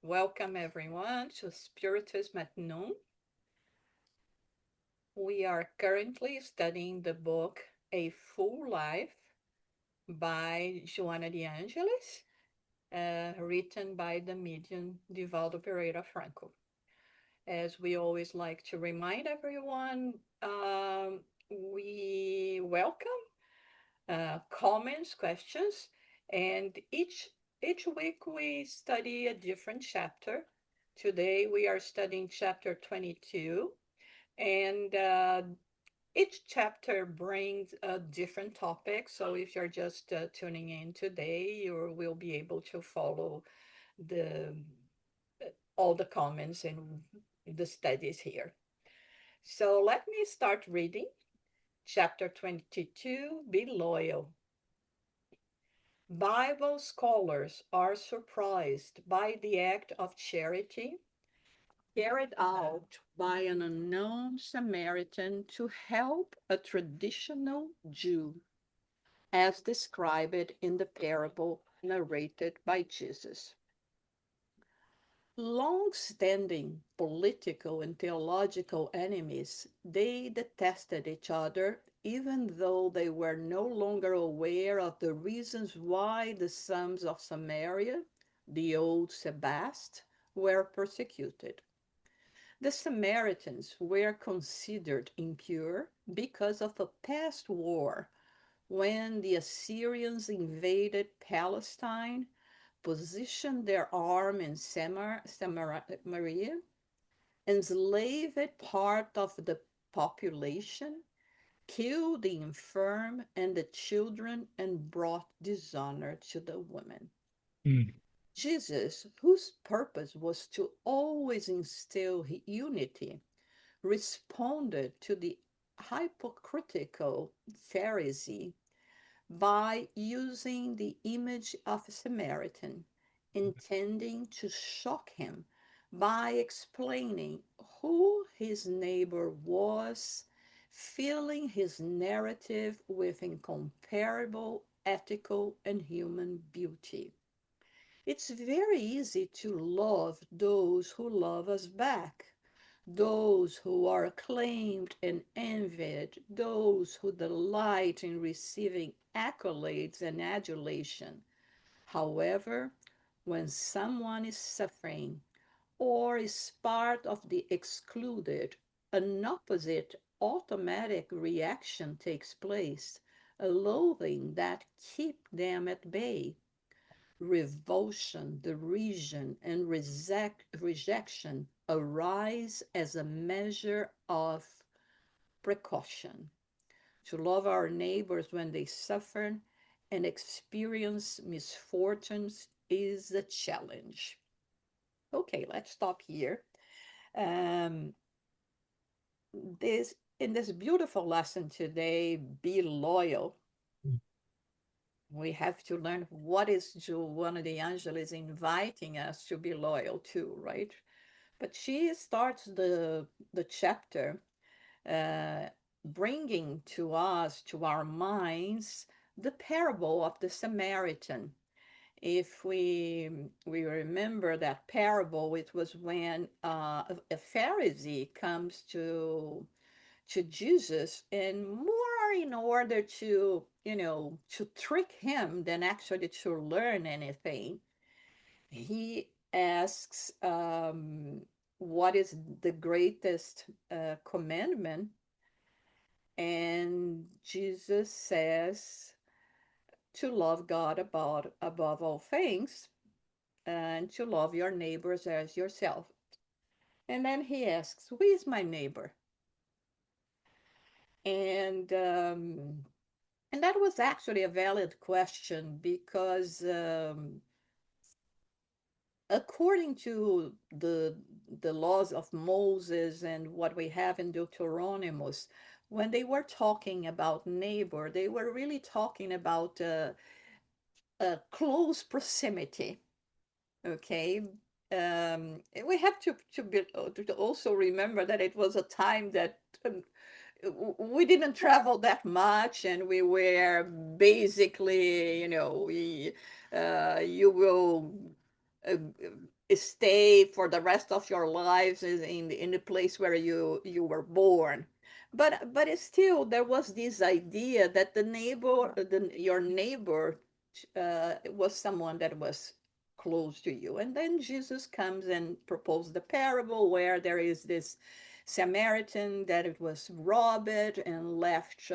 Welcome everyone to Spiritus Matinum. We are currently studying the book A Full Life by Joanna de Angelis, written by the medium Divaldo Franco. As we always like to remind everyone, we welcome comments, questions, and each week we study a different chapter. Today we are studying chapter 22, and each chapter brings a different topic. So if you're just tuning in today, you will be able to follow the all the comments and the studies here. So let me start reading chapter 22, Be Loyal. Bible scholars are surprised by the act of charity carried out by an unknown Samaritan to help a traditional Jew, as described in the parable narrated by Jesus. Long-standing political and theological enemies, they detested each other even though they were no longer aware of the reasons why the sons of Samaria, the old Sebast, were persecuted. The Samaritans were considered impure because of a past war when the Assyrians invaded Palestine, positioned their arm in Samaria, enslaved part of the population, killed the infirm and the children, and brought dishonor to the women. Mm. Jesus, whose purpose was to always instill unity, responded to the hypocritical Pharisee by using the image of a Samaritan, intending to shock him by explaining who his neighbor was, filling his narrative with incomparable ethical and human beauty. It's very easy to love those who love us back, those who are acclaimed and envied, those who delight in receiving accolades and adulation. However, when someone is suffering or is part of the excluded, an opposite automatic reaction takes place, a loathing that keeps them at bay. Revulsion, derision, and rejection arise as a measure of precaution. To love our neighbors when they suffer and experience misfortunes is a challenge. Okay, let's stop here. Um, this in this beautiful lesson today, be loyal. We have to learn what is Joanna de Angelis inviting us to be loyal to, right? But she starts the chapter uh, bringing to us, to our minds, the parable of the Samaritan. If we remember that parable, it was when a Pharisee comes to Jesus, and more in order to, to trick him than actually to learn anything. He asks, what is the greatest commandment? And Jesus says to love God above all things and to love your neighbors as yourself. And then he asks, who is my neighbor? And um, and that was actually a valid question because according to the laws of Moses and what we have in Deuteronomus, when they were talking about neighbor, they were really talking about a close proximity. Okay. We have to also remember that it was a time that we didn't travel that much, and we were basically, you will stay for the rest of your lives in the place where you were born. But it's still, there was this idea that your neighbor was someone that was close to you. And then Jesus comes and proposed the parable where there is this Samaritan that it was robbed and left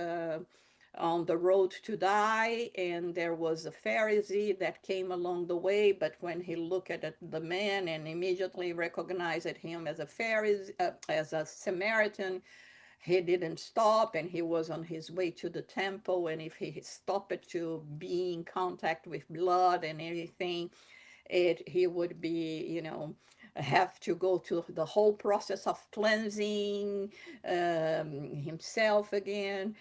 on the road to die, and there was a Pharisee that came along the way, but when he looked at the man and immediately recognized him as a Pharisee, as a Samaritan, he didn't stop, and he was on his way to the temple, and if he stopped to be in contact with blood and everything, he would be, have to go to the whole process of cleansing himself again,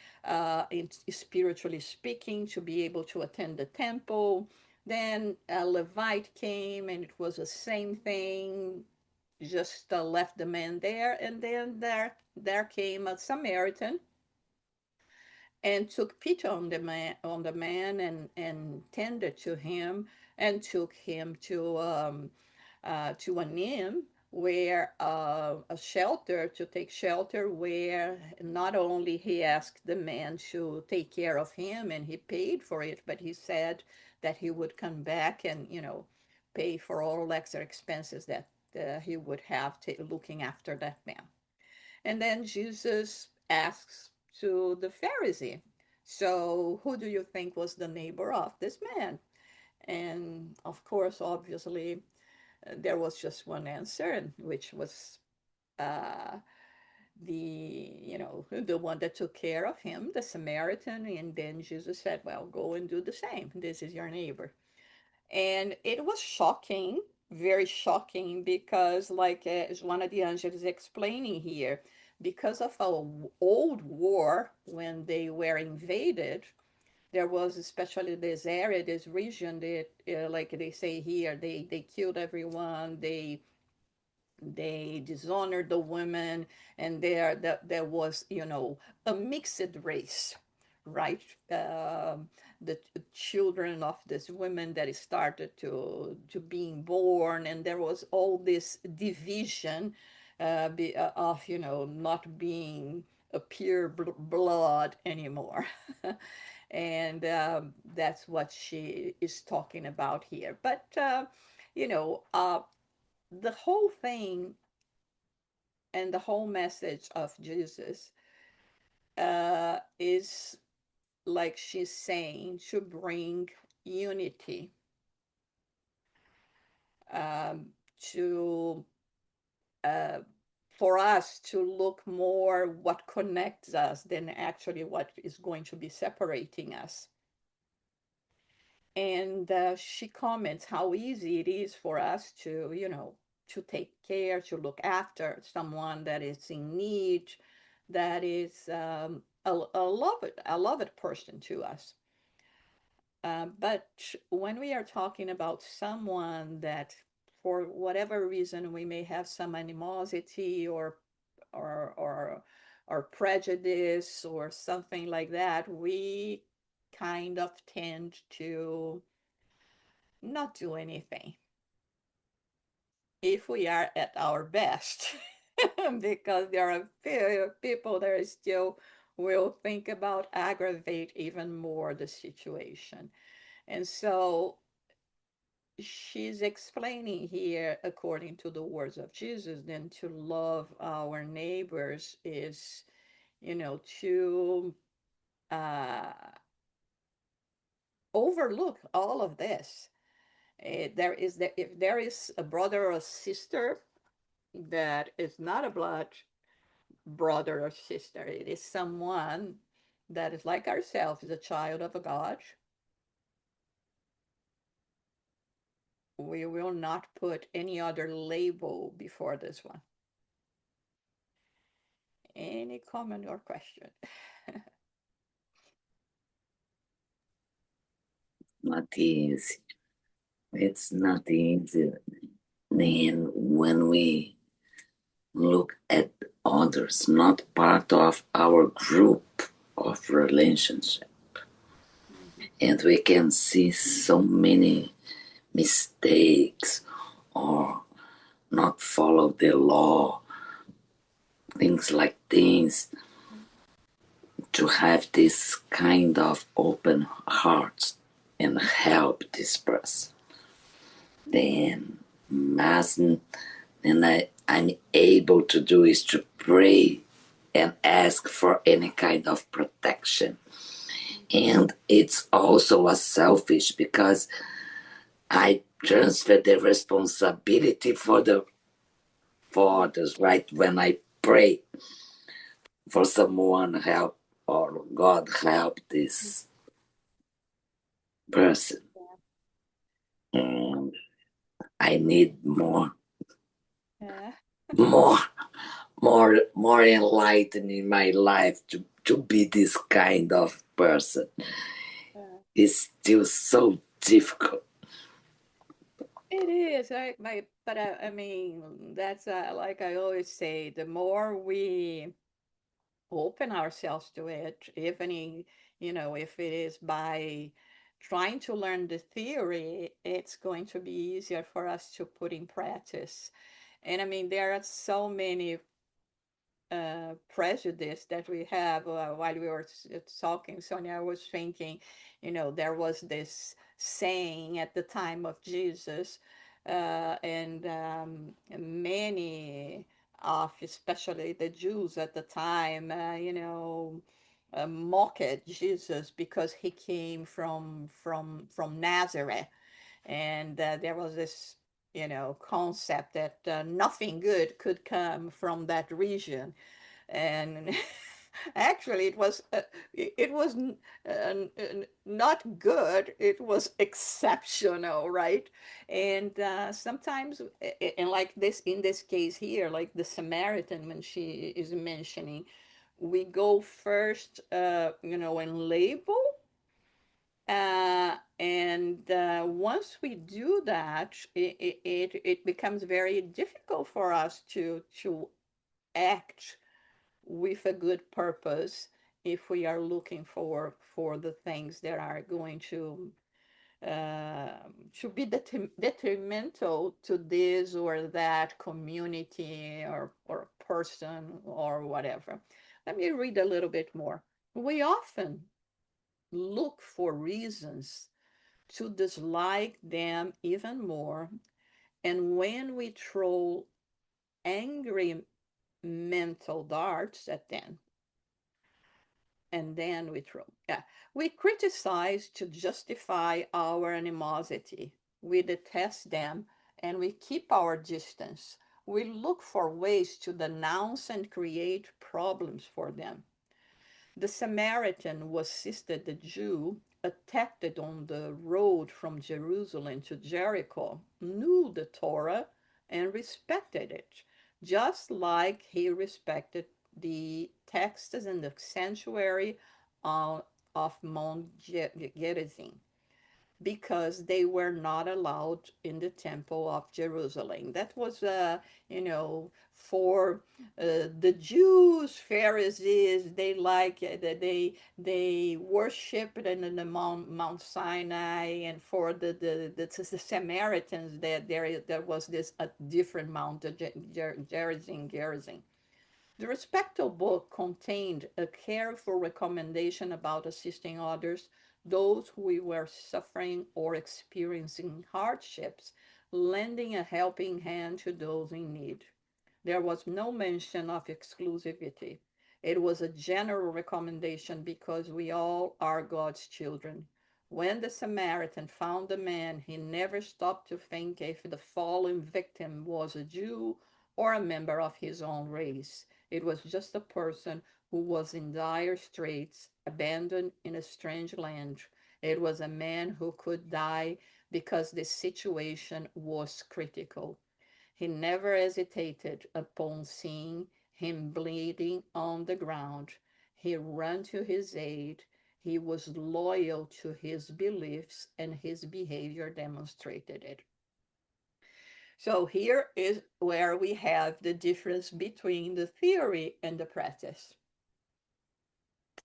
spiritually speaking, to be able to attend the temple. Then a Levite came, and it was the same thing, just left the man there. And then there came a Samaritan and took pity on the man, and tended to him, and took him to an inn, where a shelter, to take shelter, where not only he asked the man to take care of him and he paid for it, but he said that he would come back and pay for all extra expenses that he would have looking after that man. And then Jesus asks to the Pharisee, so who do you think was the neighbor of this man? And of course, obviously, there was just one answer, which was uh, the one that took care of him, the Samaritan. And then Jesus said, well, go and do the same. This is your neighbor. And it was shocking, very shocking, because, like Joana de Angelis is explaining here, because of an old war, when they were invaded, there was, especially this area, this region, that, like they say here, they killed everyone, they dishonored the women, and there was, a mixed race, right? The children of these women that started to being born, and there was all this division of, not being a pure blood anymore. And that's what she is talking about here. But you know, the whole thing and the whole message of Jesus is, like she's saying, to bring unity, um, to uh, for us to look more what connects us than actually what is going to be separating us. And she comments how easy it is for us to, to take care, to look after someone that is in need, that is a loved person to us. But when we are talking about someone that, for whatever reason, we may have some animosity or or or prejudice or something like that, we kind of tend to not do anything if we are at our best. Because there are people that still will think about aggravate even more the situation. And so she's explaining here, according to the words of Jesus, then to love our neighbors is, to uh, overlook all of this. If there is a brother or sister that is not a blood brother or sister, it is someone that is like ourselves, is a child of a God, we will not put any other label before this one. Any comment or question? Not easy. It's not easy. Then when we look at others, not part of our group of relationship, and we can see so many mistakes follow the law, things like things, to have this kind of open heart and help this person. Then mass, and I'm able to do is to pray and ask for any kind of protection. And it's also a selfish because I transfer the responsibility for others, right? When I pray for someone help or God help this person. And I need Yeah. more, more enlightened in my life to be this kind of person. Yeah. It's still so difficult. It is. But I mean, that's like I always say, the more we open ourselves to it, even if it is by trying to learn the theory, it's going to be easier for us to put in practice. And I mean, there are so many prejudice that we have while we were talking, Sonia. I was thinking, there was this saying at the time of Jesus, and many of, especially the Jews at the time, mocked Jesus because he came from Nazareth, and there was this concept that nothing good could come from that region. And actually it was not good, it was exceptional, right? And sometimes, and like this, in this case here, like the Samaritan, when she is mentioning, we go first and label, and once we do that, it becomes very difficult for us to act with a good purpose if we are looking for the things that are going to be detrimental to this or that community or person or whatever. Let me read a little bit more. We often look for reasons to dislike them even more, and when we throw angry mental darts at them, and then we throw. Yeah. We criticize to justify our animosity. We detest them and we keep our distance. We look for ways to denounce and create problems for them. The Samaritan who assisted the Jew attacked on the road from Jerusalem to Jericho knew the Torah and respected it, just like he respected the texts in the sanctuary of, of Mount Gerizim, because they were not allowed in the temple of Jerusalem. That was, for the Jews, Pharisees. They they worshipped in the Mount Sinai, and for the Samaritans, there was this a different mount, Gerizim. The Respecto book contained a careful recommendation about assisting others, those who were suffering or experiencing hardships, lending a helping hand to those in need. There was no mention of exclusivity. It was a general recommendation because we all are God's children. When the Samaritan found the man, he never stopped to think if the fallen victim was a Jew or a member of his own race. It was just a person who was in dire straits, abandoned in a strange land. It was a man who could die because the situation was critical. He never hesitated upon seeing him bleeding on the ground. He ran to his aid. He was loyal to his beliefs, and his behavior demonstrated it. So here is where we have the difference between the theory and the practice.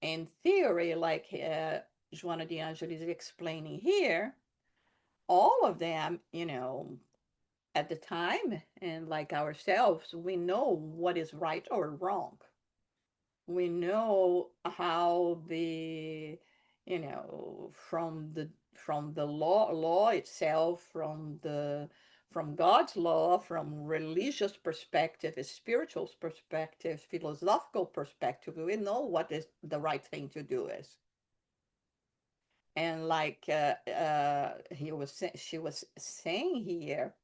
In theory, like Joanna de Angelis is explaining here, all of them, at the time, and like ourselves, we know what is right or wrong. We know how the, from the law itself, from God's law, from religious perspective, a spiritual perspective, philosophical perspective, we know what is the right thing to do is. And like she was saying here,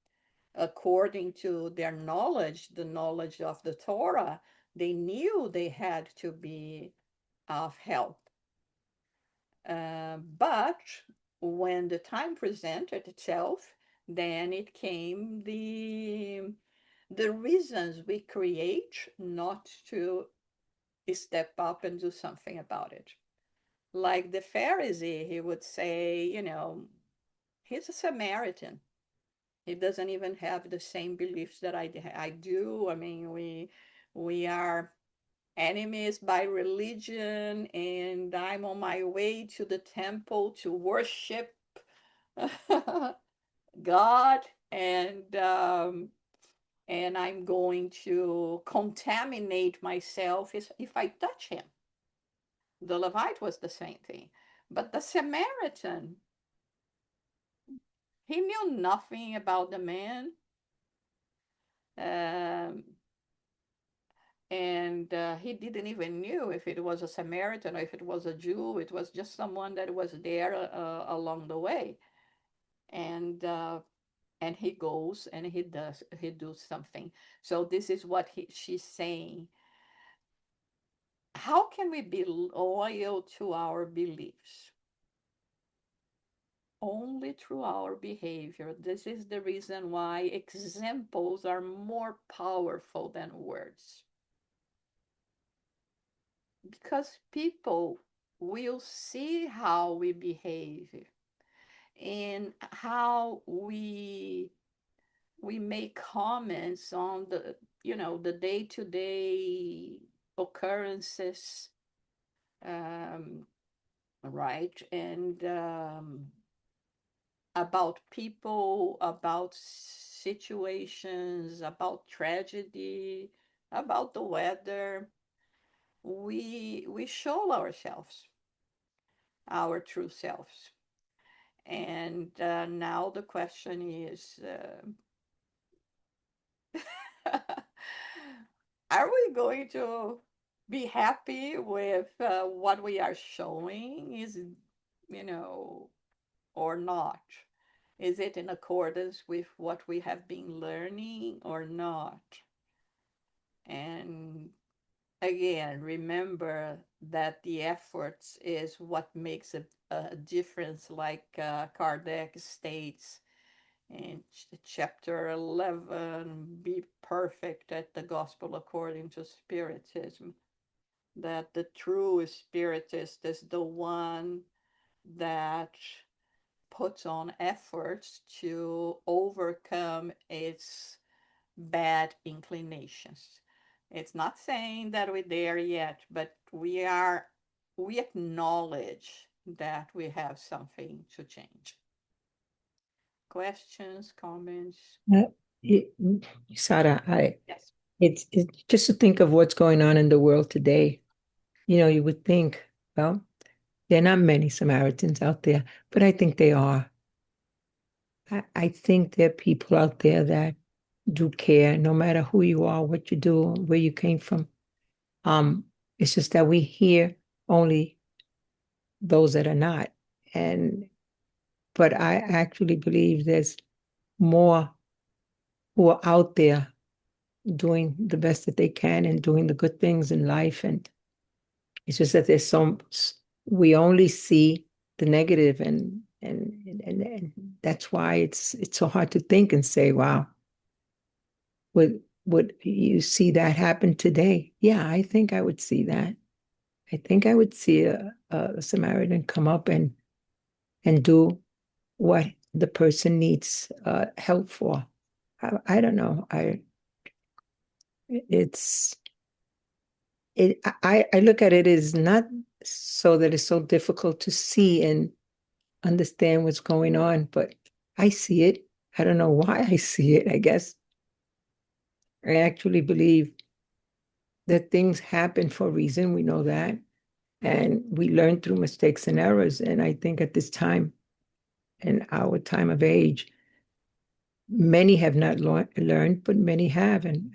according to their knowledge, the knowledge of the Torah, they knew they had to be of help. But when the time presented itself, then it came the reasons we create not to step up and do something about it. Like the Pharisee, he would say, he's a Samaritan. He doesn't even have the same beliefs that I do. I mean, we are enemies by religion, and I'm on my way to the temple to worship God, and I'm going to contaminate myself if I touch him. The Levite was the same thing, but the Samaritan, he knew nothing about the man. Um, and he didn't even knew if it was a Samaritan or if it was a Jew. It was just someone that was there along the way, and he goes and he does something. So this is what she's saying. How can we be loyal to our beliefs? Only through our behavior. This is the reason why examples are more powerful than words. Because people will see how we behave and how we make comments on the day-to-day occurrences, um, right? And about people, about situations, about tragedy, about the weather. We show ourselves, our true selves. And now the question is, are we going to be happy with what we are showing? Or not? Is it in accordance with what we have been learning or not? And again, remember that the efforts is what makes a difference, like Kardec states in chapter 11, Be Perfect at the Gospel According to Spiritism, that the true Spiritist is the one that puts on efforts to overcome its bad inclinations. It's not saying that we're there yet, but we acknowledge that we have something to change. Questions, comments? Uh, it- Sarah, Yes. it's just to think of what's going on in the world today. You would think, well, there are not many Samaritans out there, but I think they are. I think there are people out there that do care, no matter who you are, what you do, where you came from. It's just that we hear only those that are not. But I actually believe there's more who are out there doing the best that they can and doing the good things in life. And it's just that we only see the negative, and that's why it's so hard to think and say, wow, would you see that happen today? Yeah, I think I would see that. I think I would see a Samaritan come up and do what the person needs help for. I don't know. It's I look at it as not so that it's so difficult to see and understand what's going on, but I see it. I don't know why I see it. I guess I actually believe that things happen for a reason. We know that. And we learn through mistakes and errors. And I think at this time, in our time of age, many have not learned, but many have and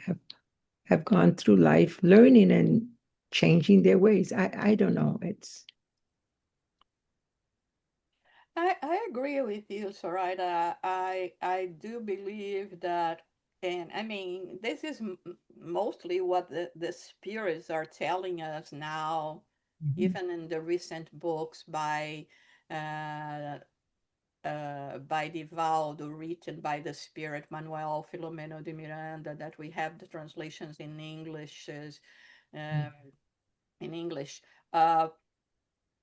have gone through life learning and changing their ways. I don't know. It's I agree with you, Soraya. I do believe that, and I mean, this is mostly what the spirits are telling us now, Mhm. even in the recent books uh, by Divaldo, written by the spirit Manuel Filomeno de Miranda, that we have the translations in English, um, in English. Uh,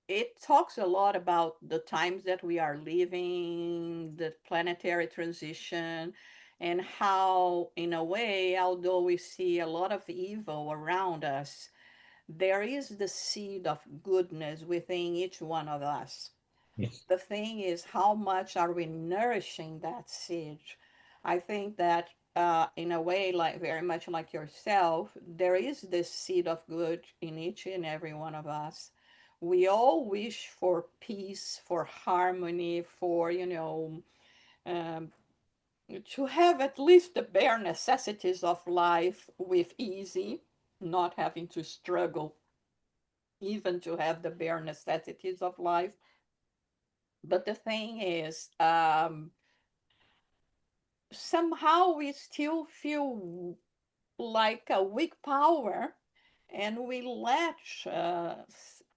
it talks a lot about the times that we are living, the planetary transition, and how, in a way, although we see a lot of evil around us, there is the seed of goodness within each one of us. Yes. The thing is, how much are we nourishing that seed? I think that in a way, like very much like yourself, there is this seed of good in each and every one of us. We all wish for peace, for harmony, for, um, to have at least the bare necessities of life with easy, not having to struggle even to have the bare necessities of life. But the thing is, somehow we still feel like a weak power, and we let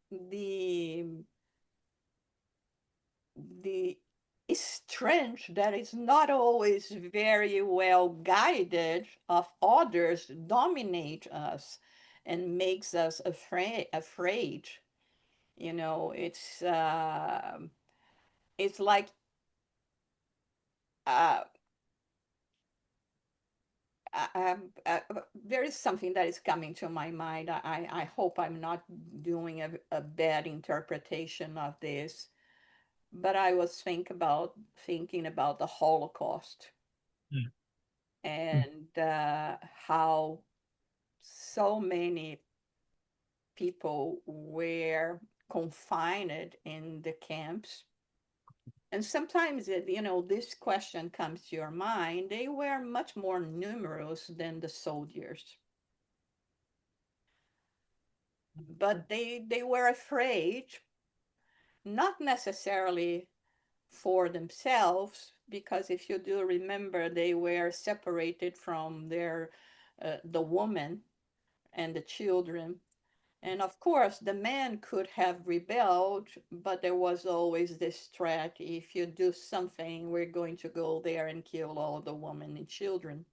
the the strength that is not always very well guided of others dominate us and makes us afraid. It's like uh, there is something that is coming to my mind. I hope I'm not doing a bad interpretation of this, but I was thinking about the Holocaust Mm. and how so many people were confined in the camps. And sometimes, this question comes to your mind. They were much more numerous than the soldiers, but they were afraid, not necessarily for themselves, because if you do remember, they were separated from the woman and the children. And of course, the men could have rebelled, but there was always this threat: if you do something, we're going to go there and kill all the women and children.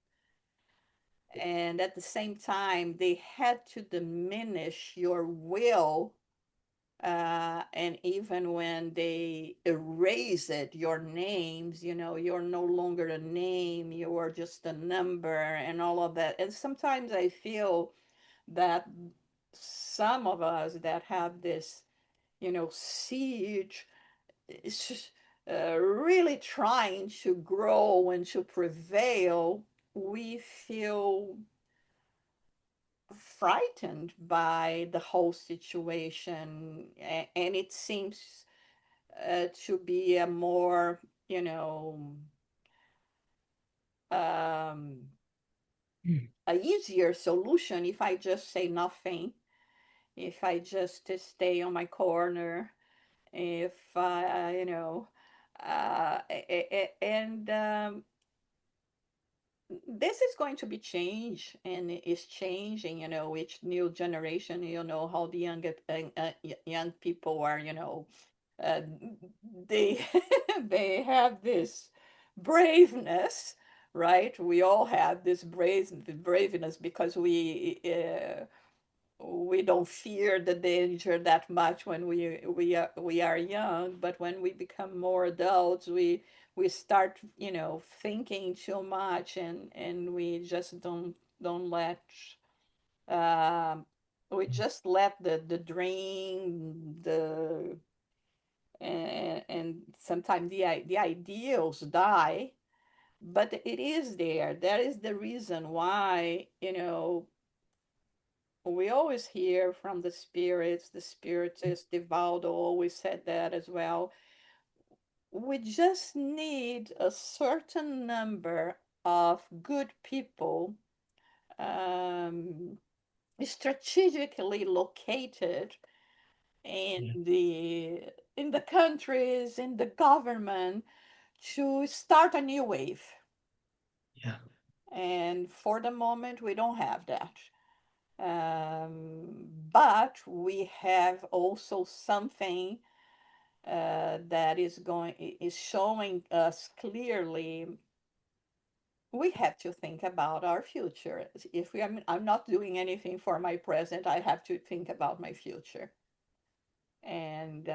And at the same time, they had to diminish your will, and even when they erase it, your names, you're no longer a name, you are just a number and all of that. And sometimes I feel that some of us that have this, siege, is just, really trying to grow and to prevail, we feel frightened by the whole situation, and it seems to be a more, you know, um, Mm. a easier solution if I just say nothing, if I just stay on my corner, if and this is going to be changed and is changing, each new generation, how the young people are, uh, they they have this braveness, right? We all have this braveness because we don't fear the danger that much when we are young, but when we become more adults, we start, thinking too much, and we just don't let um we just let the dream, and sometimes the ideals die but it is there. That is the reason why, we always hear from the spirits. The spiritist Divaldo always said that as well. We just need a certain number of good people, um, strategically located in Yeah. the countries, in the government, to start a new wave. Yeah. And for the moment, we don't have that. But we have also something that is showing us clearly we have to think about our future. If I'm not doing anything for my present, I have to think about my future. And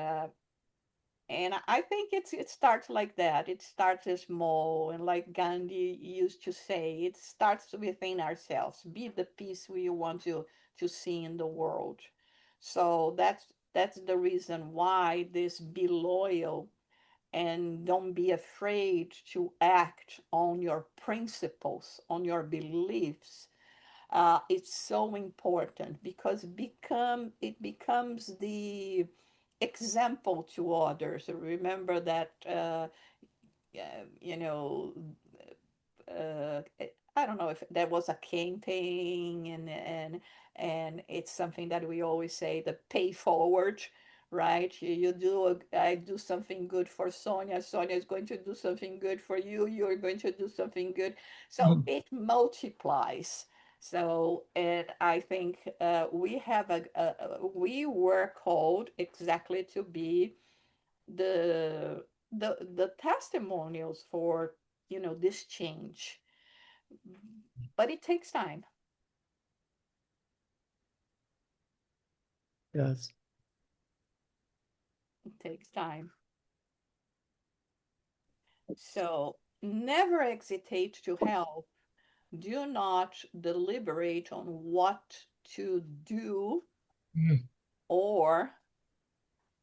I think it starts like that. It starts small, and like Gandhi used to say, it starts within ourselves. Be the peace we want to see in the world. So that's the reason why this be loyal and don't be afraid to act on your principles, on your beliefs. It's so important because it becomes the example to others. Remember that you know I don't know if that was a campaign, and it's something that we always say, the pay forward, right? I do something good for Sonia. Sonia is going to do something good for you. You're going to do something good. So Mm. it multiplies. So, and I think we were called exactly to be the testimonials for this change, but it takes time. Yes. It takes time. So never hesitate to help. Do not deliberate on what to do Mm. or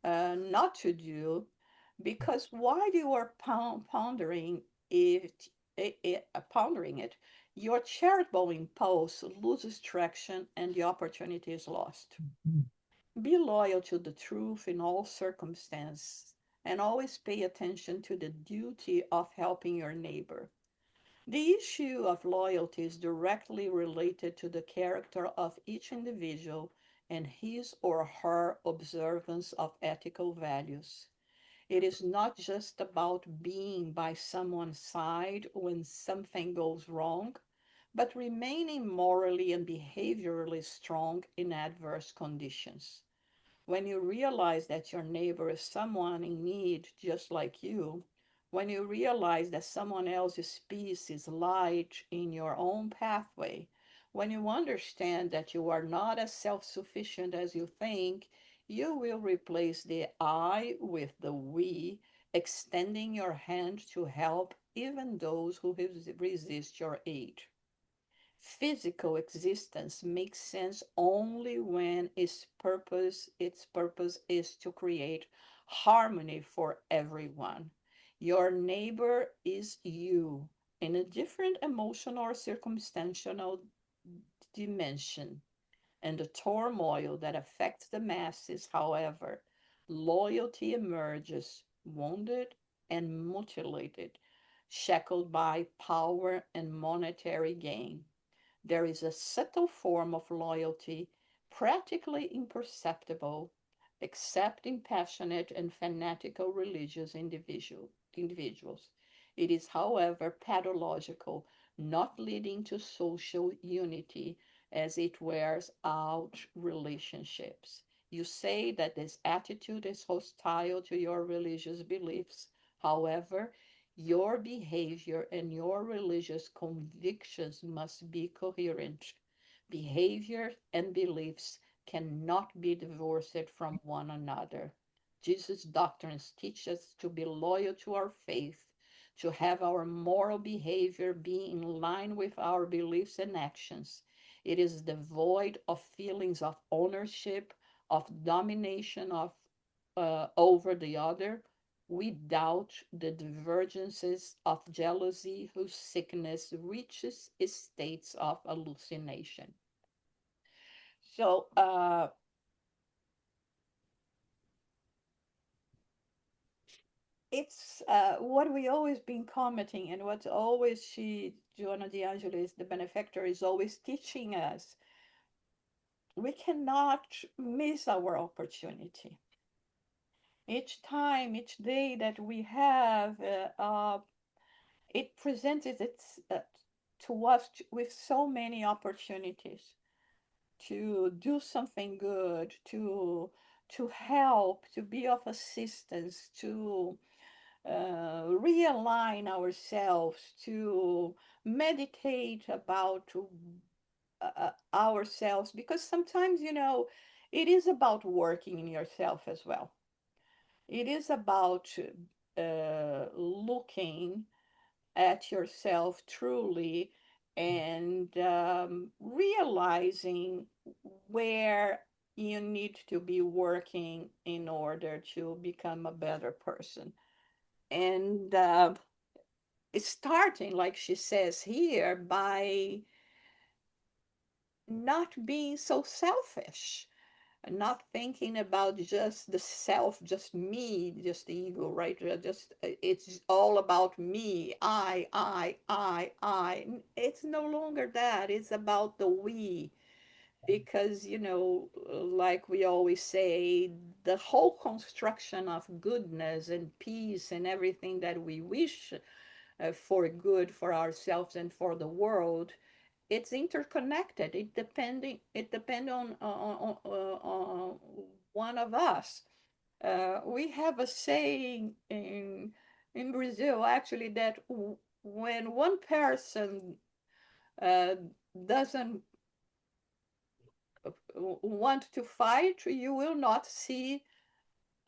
not to do, because while you are pondering it, your charitable impulse loses traction and the opportunity is lost. Mm. Be loyal to the truth in all circumstances and always pay attention to the duty of helping your neighbor. The issue of loyalty is directly related to the character of each individual and his or her observance of ethical values. It is not just about being by someone's side when something goes wrong, but remaining morally and behaviorally strong in adverse conditions. When you realize that your neighbor is someone in need just like you, when you realize that someone else's peace is light in your own pathway, when you understand that you are not as self sufficient as you think, you will replace the I with the we, extending your hand to help even those who resist your aid. Physical existence makes sense only when its purpose is to create harmony for everyone. Your neighbor is you in a different emotional or circumstantial dimension, and the turmoil that affects the masses, however, loyalty emerges wounded and mutilated, shackled by power and monetary gain. There is a subtle form of loyalty, practically imperceptible, except in passionate and fanatical religious individuals. It is, however, pathological, not leading to social unity as it wears out relationships. You say that this attitude is hostile to your religious beliefs. However, your behavior and your religious convictions must be coherent. Behavior and beliefs cannot be divorced from one another. Jesus' doctrines teach us to be loyal to our faith, to have our moral behavior be in line with our beliefs and actions. It is devoid of feelings of ownership, of domination over the other, We doubt the divergences of jealousy whose sickness reaches states of hallucination. So, it's what we always been commenting, and what always Joanna de Angelis, the benefactor, is always teaching us. We cannot miss our opportunity. Each time, each day that we have, it presents to us with so many opportunities to do something good, to help, to be of assistance, to realign ourselves, to meditate about ourselves, because sometimes, it is about working in yourself as well. It is about looking at yourself truly, and realizing where you need to be working in order to become a better person. And it's starting, like she says here, by not being so selfish, not thinking about just the self, just me, just the ego, right? Just it's all about me, I. It's no longer that. It's about the we, because like we always say, the whole construction of goodness and peace and everything that we wish for good for ourselves and for the world, it's interconnected. It depends on one of us. We have a saying in Brazil, actually, that when one person uh, doesn't want to fight, you will not see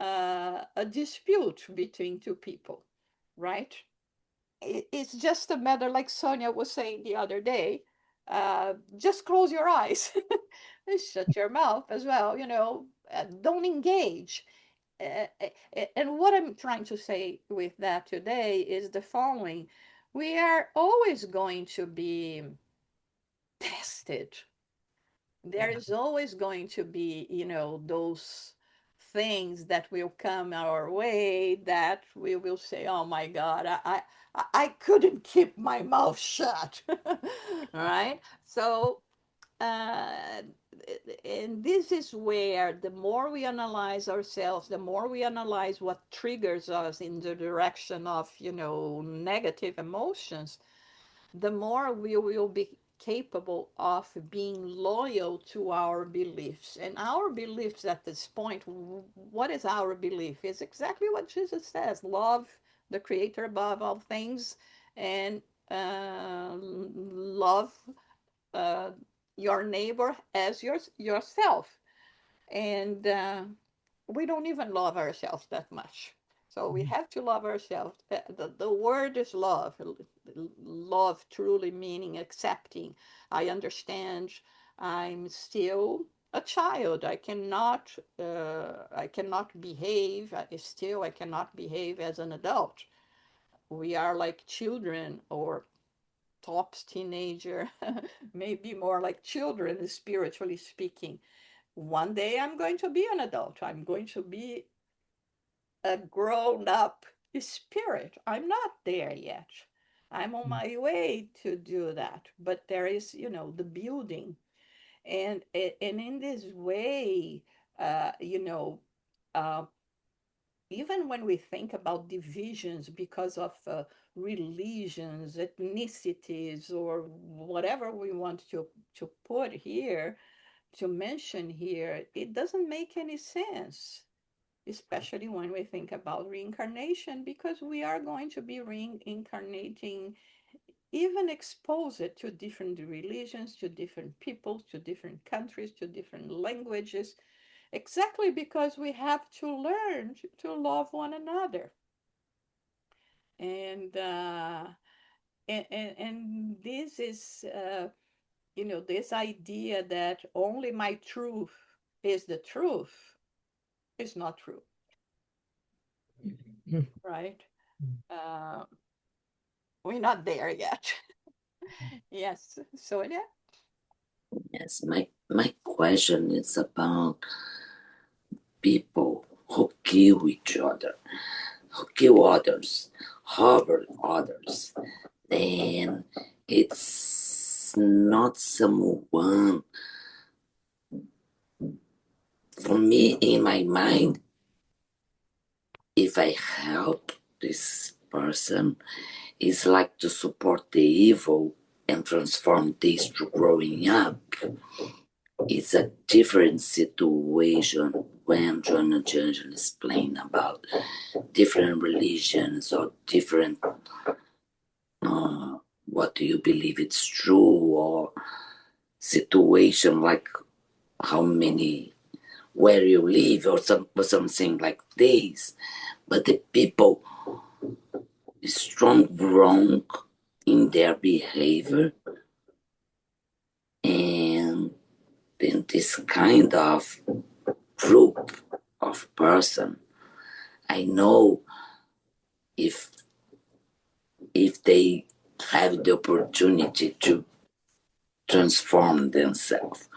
a dispute between two people, right? It's just a matter, like Sonia was saying the other day, just close your eyes and shut your mouth as well, don't engage. And what I'm trying to say with that today is the following: we are always going to be tested. There is always going to be, those things that will come our way that we will say, oh my God, I couldn't keep my mouth shut. Right? So, uh, and this is where the more we analyze ourselves, the more we analyze what triggers us in the direction of, negative emotions, the more we will be capable of being loyal to our beliefs. And our beliefs at this point, what is our belief? Is exactly what Jesus says: love the Creator above all things, and love uh, your neighbor as yourself. And we don't even love ourselves that much. So we have to love ourselves. The word is love. Love truly meaning accepting. I understand I'm still a child. I cannot behave. I cannot behave as an adult. We are like children, or tops teenager, maybe more like children, spiritually speaking. One day I'm going to be an adult. I'm going to be a grown up spirit. I'm not there yet. I'm on my way to do that. But there is, the building. And in this way, uh, you know, uh, even when we think about divisions because of religions, ethnicities, or whatever we want to put here, to mention here, it doesn't make any sense, especially when we think about reincarnation, because we are going to be reincarnating, even exposed to different religions, to different peoples, to different countries, to different languages, exactly because we have to learn to love one another. And and this is this idea that only my truth is the truth is not true. right? Uh, we're not there yet. Yes. So yeah. Yes, my question is about people who kill each other, who kill others, harbor others. Then it's not someone, for me, in my mind, if I help this person, it's like to support the evil and transform this to growing up. It's a different situation when Joanna de Angelis explained about different religions or different, what do you believe it's true, or situation like how many, where you live, or something like this. But the people strong wrong in their behavior, and then this kind of group of person, I know if they have the opportunity to transform themselves.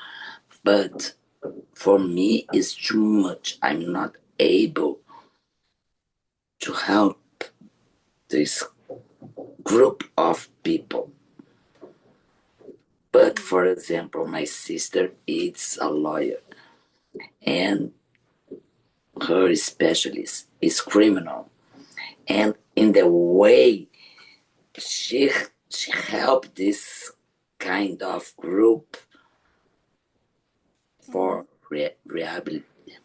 But for me, it's too much. I'm not able to help this group of people. But for example, my sister is a lawyer, and her specialist is criminal. And in the way she she helped this kind of group Mm-hmm. for rehabilitation.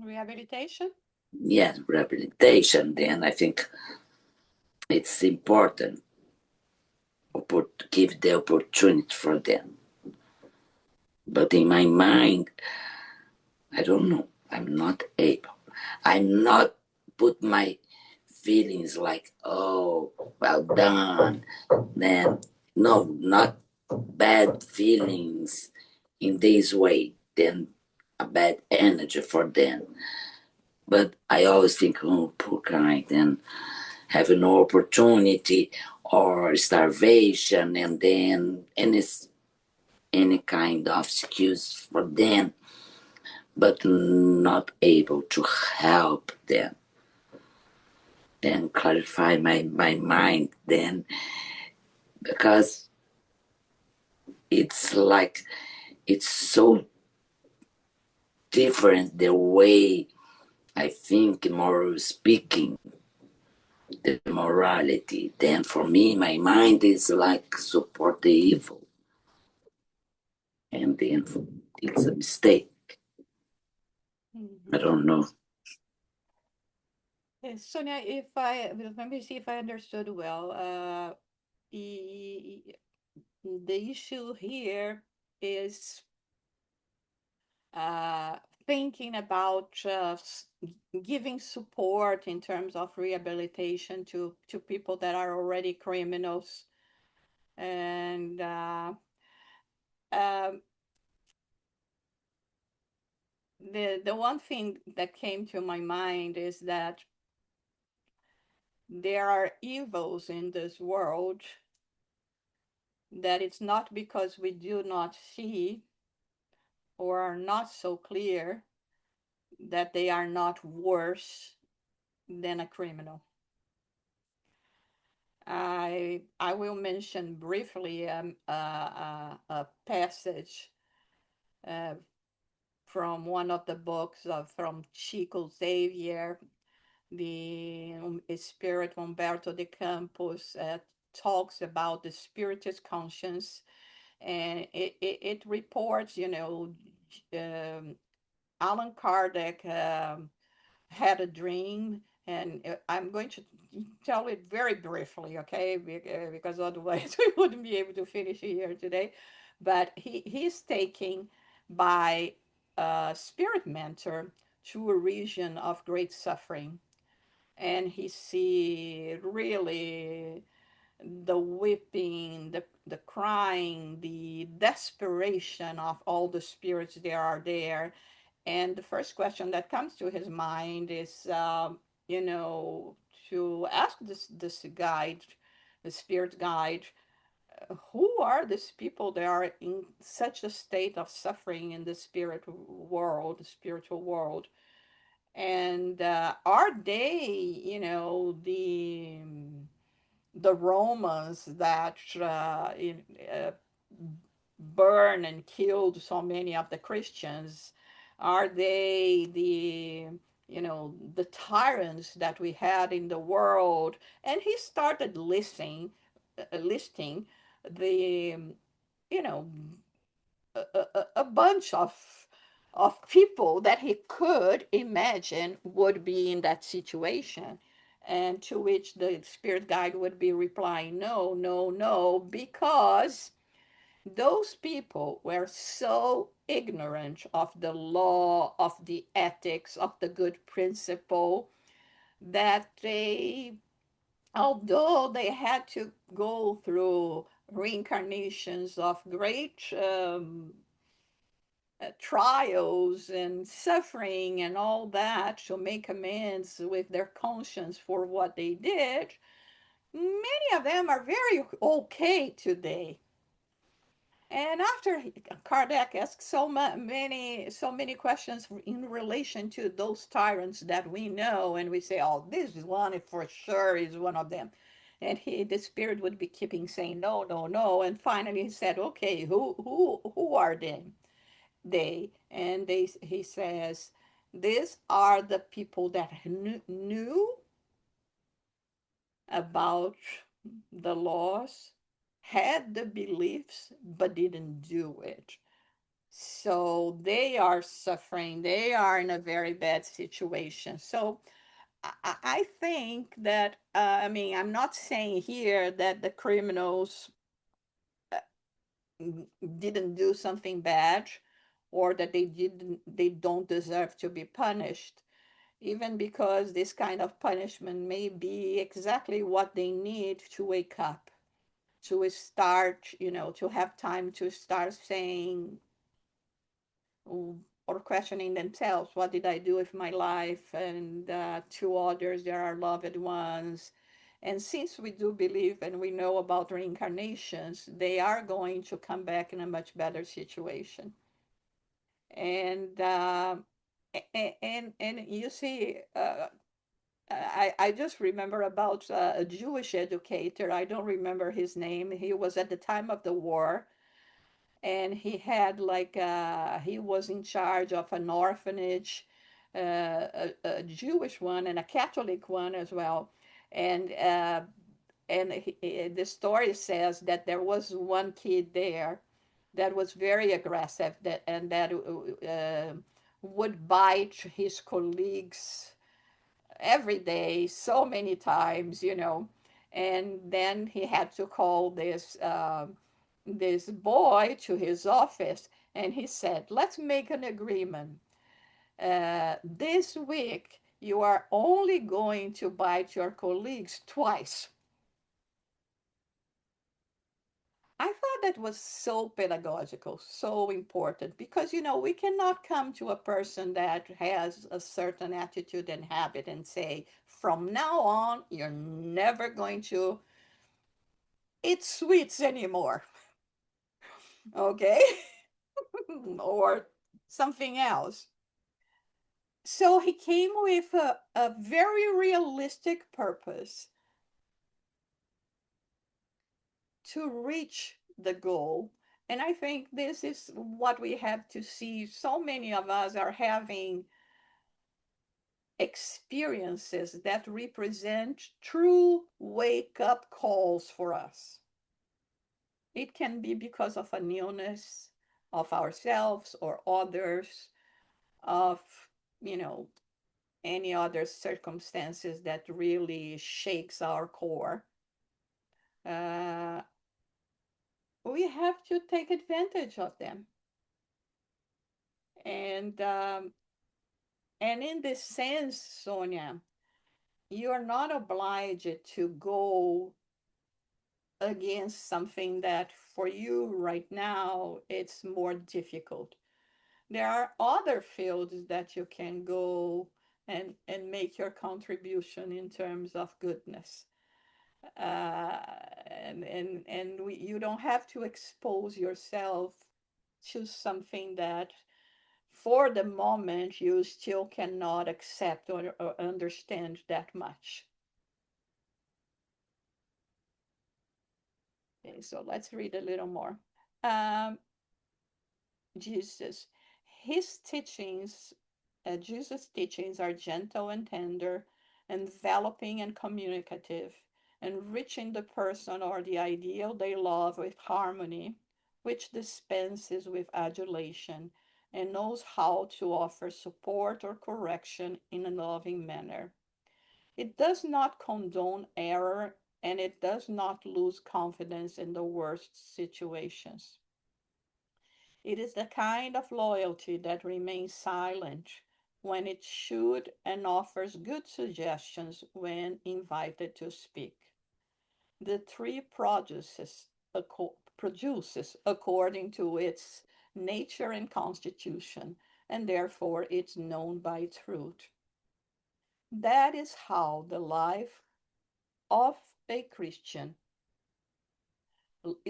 Rehabilitation. Yes, rehabilitation. Then I think it's important to give the opportunity for them. But in my mind, I don't know. I'm not able. I'm not put my feelings like, oh, well done. Then no, not bad feelings in this way. Then a bad energy for them. But I always think, oh, poor guy, then have no opportunity or starvation, and then any kind of excuse for them, but not able to help them. Then clarify my mind, then, because it's like it's so different the way I think, moral speaking, the morality. Then for me, my mind is like support the evil, and then it's a mistake. I Mm-hmm. don't know. Sonia, if I let me see if I understood well. The the issue here is uh, thinking about giving support in terms of rehabilitation to people that are already criminals, and um, the one thing that came to my mind is that there are evils in this world that it's not because we do not see or are not so clear that they are not worse than a criminal. I will mention briefly a passage uh, from one of the books from Chico Xavier, the Spirit Umberto de Campos talks about the spiritist conscience, and it reports, um, Allan Kardec had a dream, and I'm going to tell it very briefly, okay? Because otherwise we wouldn't be able to finish here today. But he's taken by a spirit mentor to a region of great suffering, and he see really the weeping, the crying, the desperation of all the spirits that are there. And the first question that comes to his mind is, you know, to ask this guide, the spirit guide, who are these people that are in such a state of suffering in the spirit world, the spiritual world, and are they, the Romans that burned and killed so many of the Christians? Are they the tyrants that we had in the world? And he started listing the, you know, a bunch of people that he could imagine would be in that situation. And to which the spirit guide would be replying, no, no, no, because those people were so ignorant of the law, of the ethics, of the good principle, that they, although they had to go through reincarnations of great trials and suffering and all that to make amends with their conscience for what they did, many of them are very okay today. And after Kardec asked so many questions in relation to those tyrants that we know, and we say, "Oh, this one for sure is one of them," and the spirit would be keeping saying, "No, no, no," and finally he said, "Okay, who are they?" He says, "These are the people that knew about the laws, had the beliefs, but didn't do it." So they are suffering. They are in a very bad situation. So I think that, I mean, I'm not saying here that the criminals didn't do something bad, or that they don't deserve to be punished, even because this kind of punishment may be exactly what they need to wake up, to start, to have time to start saying, or questioning themselves, what did I do with my life? And to others, there are loved ones. And since we do believe and we know about reincarnations, they are going to come back in a much better situation. And and you see, I just remember about a Jewish educator. I don't remember his name. He was at the time of the war, and he had like he was in charge of an orphanage, a Jewish one and a Catholic one as well. And the story says that there was one kid there that was very aggressive, that would bite his colleagues every day, so many times, and then he had to call this boy to his office, and he said, "Let's make an agreement. This week, you are only going to bite your colleagues twice." I thought that was so pedagogical, so important, because we cannot come to a person that has a certain attitude and habit and say, "From now on, you're never going to eat sweets anymore." Okay? Or something else. So he came with a very realistic purpose to reach the goal. And I think this is what we have to see. So many of us are having experiences that represent true wake up calls for us. It can be because of an illness of ourselves or others, of, you know, any other circumstances that really shakes our core. Uh, we have to take advantage of them. And in this sense, Sonia, you are not obliged to go against something that for you right now it's more difficult. There are other fields that you can go and make your contribution in terms of goodness. uh, you don't have to expose yourself to something that for the moment you still cannot accept or understand that much. Okay, so let's read a little more. um, Jesus, his teachings, Jesus' teachings are gentle and tender, enveloping and communicative, enriching the person or the ideal they love with harmony, which dispenses with adulation and knows how to offer support or correction in a loving manner. It does not condone error, and it does not lose confidence in the worst situations. It is the kind of loyalty that remains silent when it should and offers good suggestions when invited to speak. The tree produces according to its nature and constitution, and therefore it's known by its fruit. That is how the life of a Christian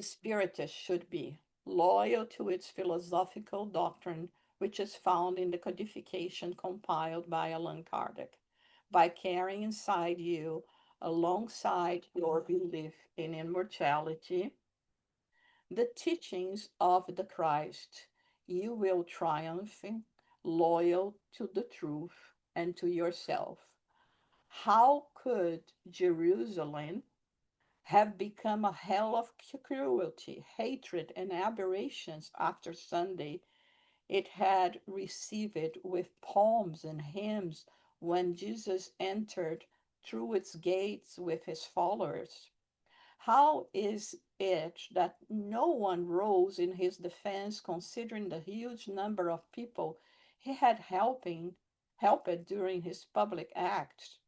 Spiritist should be, loyal to its philosophical doctrine, which is found in the codification compiled by Allan Kardec, by carrying inside you, alongside your belief in immortality, the teachings of the Christ. You will triumph, loyal to the truth and to yourself. How could Jerusalem have become a hell of cruelty, hatred, and aberrations after Sunday it had received with palms and hymns when Jesus entered through its gates with his followers? How is it that no one rose in his defense, considering the huge number of people he had helped during his public acts?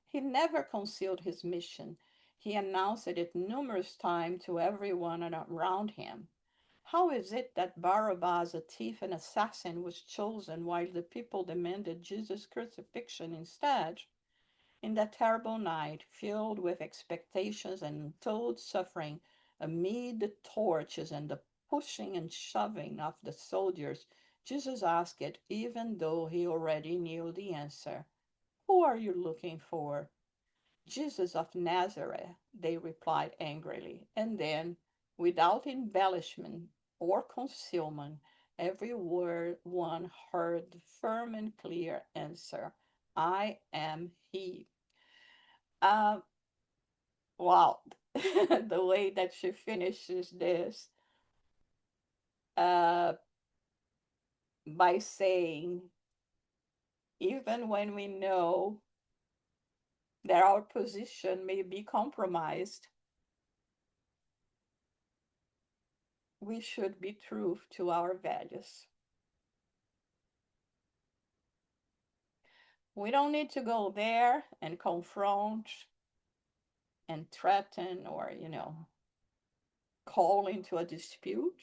He never concealed his mission. He announced it numerous times to everyone around him. How is it that Barabbas, a thief and assassin, was chosen while the people demanded Jesus' crucifixion instead? In that terrible night, filled with expectations and untold suffering, amid the torches and the pushing and shoving of the soldiers, Jesus asked it, even though he already knew the answer. Who are you looking for? Jesus of Nazareth, they replied angrily, and then, without embellishment or concealment, every word one heard the firm and clear answer, I am he. Uh, wow, the way that she finishes this uh, by saying, even when we know that our position may be compromised, we should be true to our values. We don't need to go there and confront and threaten or, call into a dispute.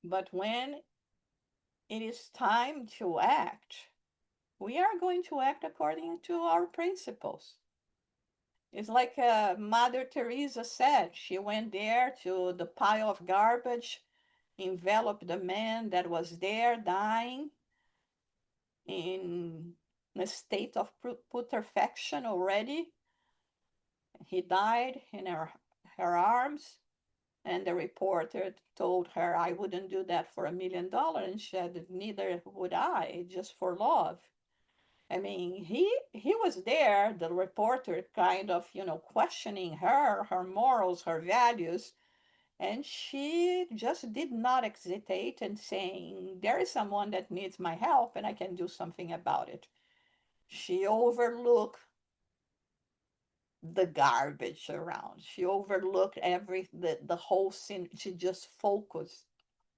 But when it is time to act, we are going to act according to our principles. It's like Mother Teresa said. She went there to the pile of garbage, enveloped the man that was there dying in a state of putrefaction already. He died in her arms, and the reporter told her, I wouldn't do that for $1 million. And she said, neither would I, just for love. I mean, he was there, the reporter, kind of, questioning her morals, her values. And she just did not hesitate and saying, there is someone that needs my help and I can do something about it. She overlooked the garbage around. She overlooked the whole scene. She just focused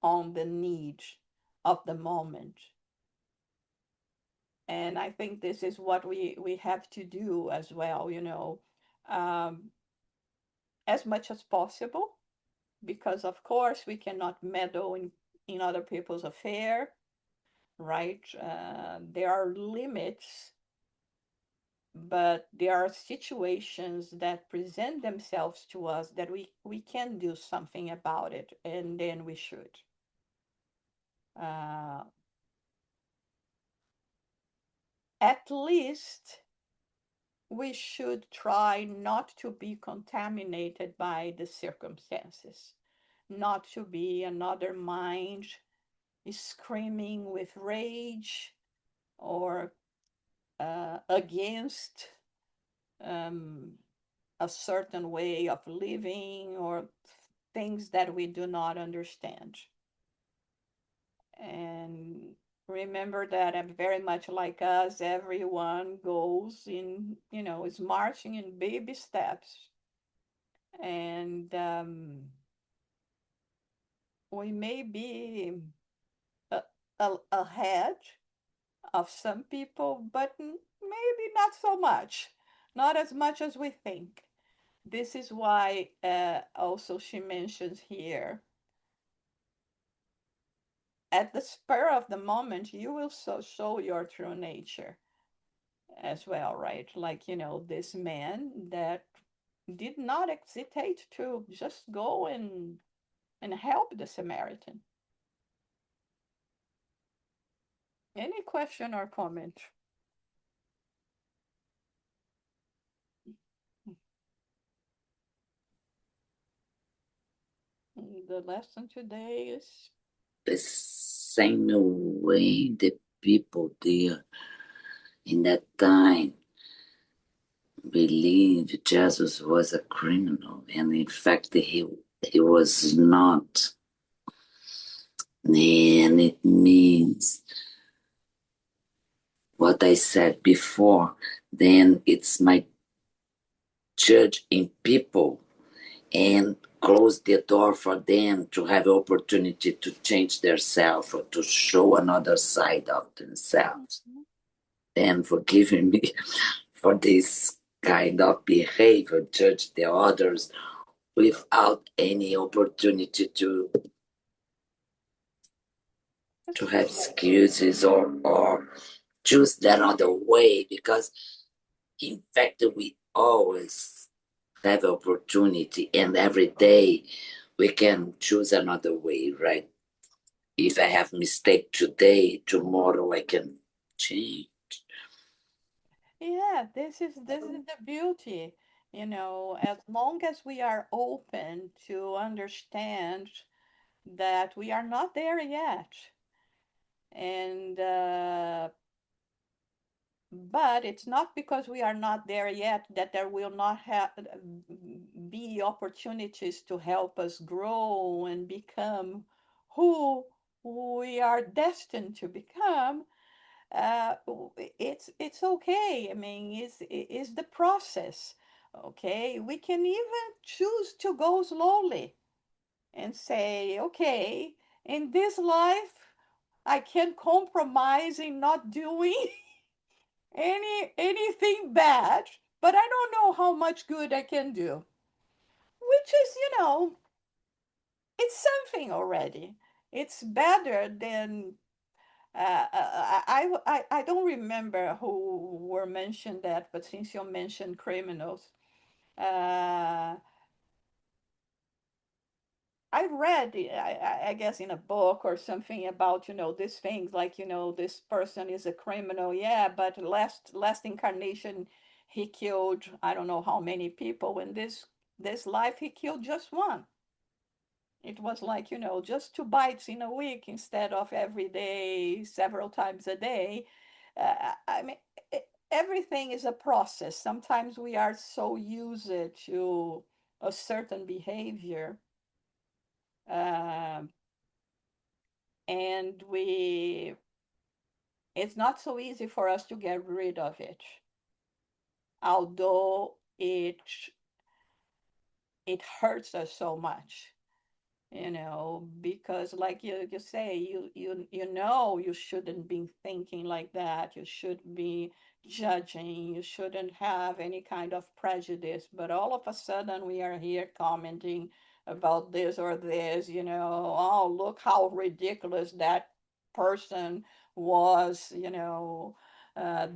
on the need of the moment. And I think this is what we have to do as well, um, as much as possible, because of course we cannot meddle in other people's affair. right? There are limits, but there are situations that present themselves to us that we can do something about it, and then we should. Uh, at least we should try not to be contaminated by the circumstances, not to be another mind screaming with rage or against um, a certain way of living or things that we do not understand. And remember that very much like us, everyone goes in, is marching in baby steps. And we may be a, ahead of some people, but maybe not so much, not as much as we think. This is why also she mentions here, at the spur of the moment, you will show your true nature as well, right? Like, this man that did not hesitate to just go and help the Samaritan. Any question or comment? The lesson today is The same way the people there in that time believed Jesus was a criminal, and in fact he was not. And it means what I said before. Then it's my judge in people and close the door for them to have opportunity to change themselves or to show another side of themselves. Mhm. And forgiving me for this kind of behavior, judge the others without any opportunity to have excuses or choose that other way, because in fact we always have opportunity, and every day we can choose another way, right? If I have mistake today, tomorrow I can change. Yeah, this is the beauty, as long as we are open to understand that we are not there yet. And but it's not because we are not there yet that there will not have be opportunities to help us grow and become who we are destined to become. uh, it's okay. I mean, it's the process. Okay, we can even choose to go slowly and say, okay, in this life, I can compromise in not doing anything bad, but I don't know how much good I can do, which is, it's something already. It's better than I don't remember who were mentioned that, but since you mentioned criminals, uh, I read, I guess, in a book or something about, these things like, this person is a criminal, yeah, but last incarnation he killed I don't know how many people. In this life he killed just one. It was like, just two bites in a week instead of every day, several times a day. I mean, everything is a process. Sometimes we are so used to a certain behavior, um, and it's not so easy for us to get rid of it, although it hurts us so much, because like you say, you shouldn't be thinking like that. You should be judging. You shouldn't have any kind of prejudice. But all of a sudden, we are here commenting about this or this. Oh, look how ridiculous that person was,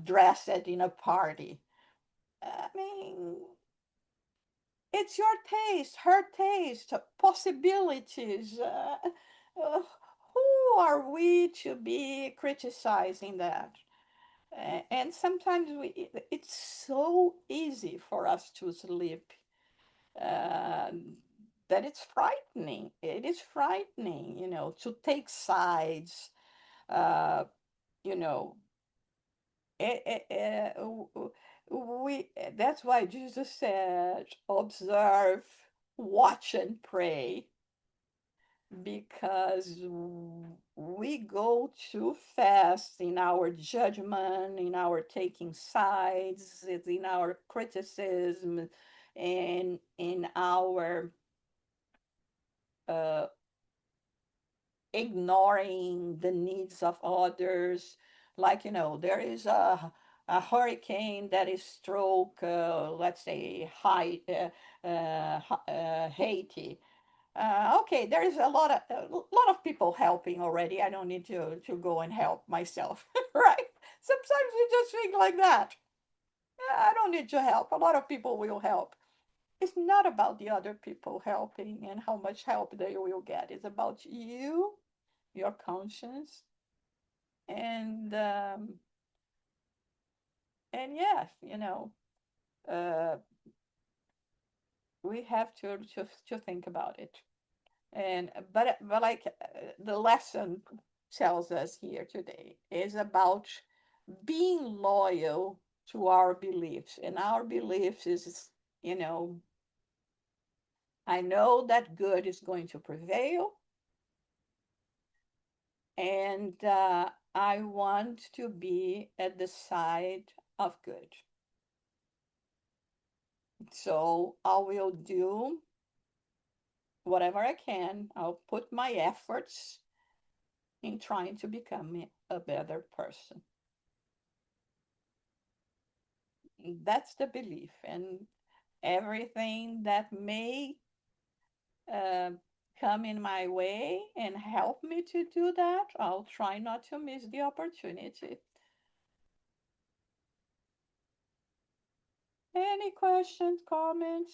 dressed in a party. I mean, it's your taste, her taste, possibilities. Who are we to be criticizing that? And sometimes it's so easy for us to sleep uh, that it's frightening. It is frightening, to take sides. Uh, you know, eh, eh, uh, we. That's why Jesus said, "Observe, watch, and pray." Because we go too fast in our judgment, in our taking sides, it's in our criticism, and in our uh, ignoring the needs of others. Like, there is a hurricane that is struck, let's say, Haiti. Okay, there is a lot of people helping already. I don't need to go and help myself, right? Sometimes we just think like that. I don't need to help. A lot of people will help. It's not about the other people helping and how much help they will get. It's about you, your conscience, and yes, uh, we have to think about it. And but like the lesson tells us here today is about being loyal to our beliefs, and our beliefs is, you know I know that good is going to prevail, and I want to be at the side of good. So I will do whatever I can. I'll put my efforts in trying to become a better person. That's the belief. And everything that may uh, come in my way and help me to do that, I'll try not to miss the opportunity. Any questions, comments?